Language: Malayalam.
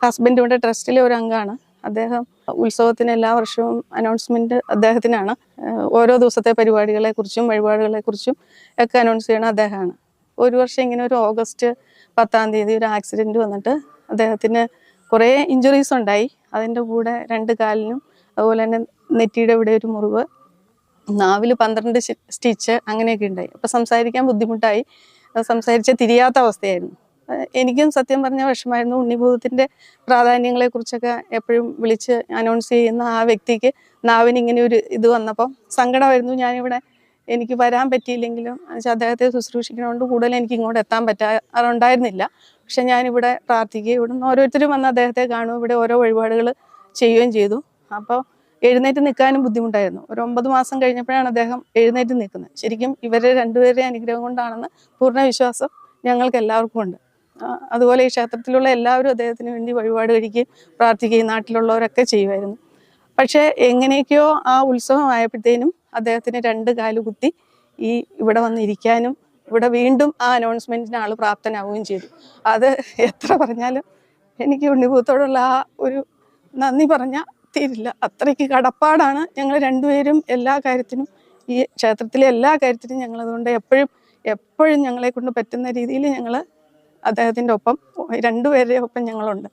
ഹസ്ബൻഡ് ഇവിടെ ട്രസ്റ്റിലെ ഒരു അംഗമാണ്. അദ്ദേഹം ഉത്സവത്തിന് എല്ലാ വർഷവും അനൗൺസ്മെന്റ് അദ്ദേഹത്തിനാണ്. ഓരോ ദിവസത്തെ പരിപാടികളെക്കുറിച്ചും വഴിപാടുകളെക്കുറിച്ചും ഒക്കെ അനൗൺസ് ചെയ്യണം അദ്ദേഹമാണ്. ഒരു വർഷം ഇങ്ങനെ ഒരു ഓഗസ്റ്റ് 10 ഒരു ആക്സിഡന്റ് വന്നിട്ട് അദ്ദേഹത്തിന് കുറേ ഇഞ്ചുറീസ് ഉണ്ടായി. അതിൻ്റെ കൂടെ 2 കാലിനും അതുപോലെ തന്നെ നെറ്റിയുടെ ഇവിടെ ഒരു മുറിവ്, നാവിൽ 12 സ്റ്റിച്ച് അങ്ങനെയൊക്കെ ഉണ്ടായി. അപ്പം സംസാരിക്കാൻ ബുദ്ധിമുട്ടായി, സംസാരിച്ച തിരിയാത്ത അവസ്ഥയായിരുന്നു. എനിക്കും സത്യം പറഞ്ഞ വിഷമമായിരുന്നു. ഉണ്ണിഭൂതത്തിൻ്റെ പ്രാധാന്യങ്ങളെക്കുറിച്ചൊക്കെ എപ്പോഴും വിളിച്ച് അനൗൺസ് ചെയ്യുന്ന ആ വ്യക്തിക്ക് നാവിന് ഇങ്ങനെ ഒരു ഇത് വന്നപ്പം സങ്കടമായിരുന്നു. ഞാനിവിടെ എനിക്ക് വരാൻ പറ്റിയില്ലെങ്കിലും അദ്ദേഹത്തെ ശുശ്രൂഷിക്കുന്നതുകൊണ്ട് കൂടുതൽ എനിക്ക് ഇങ്ങോട്ട് എത്താൻ പറ്റാറുണ്ടായിരുന്നില്ല. പക്ഷെ ഞാനിവിടെ പ്രാർത്ഥിക്കുകയും ഇവിടെ നിന്ന് ഓരോരുത്തരും വന്ന് അദ്ദേഹത്തെ കാണും, ഇവിടെ ഓരോ വഴിപാടുകൾ ചെയ്യുകയും ചെയ്തു. അപ്പോൾ എഴുന്നേറ്റ് നിൽക്കാനും ബുദ്ധിമുട്ടായിരുന്നു. ഒരു 9 മാസം കഴിഞ്ഞപ്പോഴാണ് അദ്ദേഹം എഴുന്നേറ്റ് നിൽക്കുന്നത്. ശരിക്കും ഇവരെ രണ്ടുപേരുടെ അനുഗ്രഹം കൊണ്ടാണെന്ന് പൂർണ്ണ വിശ്വാസം ഞങ്ങൾക്ക് എല്ലാവർക്കും ഉണ്ട്. അതുപോലെ ഈ ക്ഷേത്രത്തിലുള്ള എല്ലാവരും അദ്ദേഹത്തിന് വേണ്ടി വഴിപാട് കഴിക്കുകയും പ്രാർത്ഥിക്കുകയും നാട്ടിലുള്ളവരൊക്കെ ചെയ്യുമായിരുന്നു. പക്ഷേ എങ്ങനെയൊക്കെയോ ആ ഉത്സവം ആയപ്പോഴത്തേനും അദ്ദേഹത്തിന് 2 കാല് കുത്തി ഇവിടെ വന്നിരിക്കാനും ഇവിടെ വീണ്ടും ആ അനൗൺസ്മെൻറ്റിന് ആൾ പ്രാപ്തനാവുകയും ചെയ്തു. അത് എത്ര പറഞ്ഞാലും എനിക്ക് ഉണ്ണിഭൂതത്തോടുള്ള ആ ഒരു നന്ദി പറഞ്ഞാൽ തീരില്ല. അത്രയ്ക്ക് കടപ്പാടാണ് ഞങ്ങൾ രണ്ടുപേരും. എല്ലാ കാര്യത്തിനും ഈ ക്ഷേത്രത്തിലെ എല്ലാ കാര്യത്തിനും ഞങ്ങളതുകൊണ്ട് എപ്പോഴും ഞങ്ങളെ കൊണ്ട് പറ്റുന്ന രീതിയിൽ ഞങ്ങൾ അദ്ദേഹത്തിൻ്റെ ഒപ്പം, രണ്ടുപേരുടെ ഒപ്പം ഞങ്ങളുണ്ട്.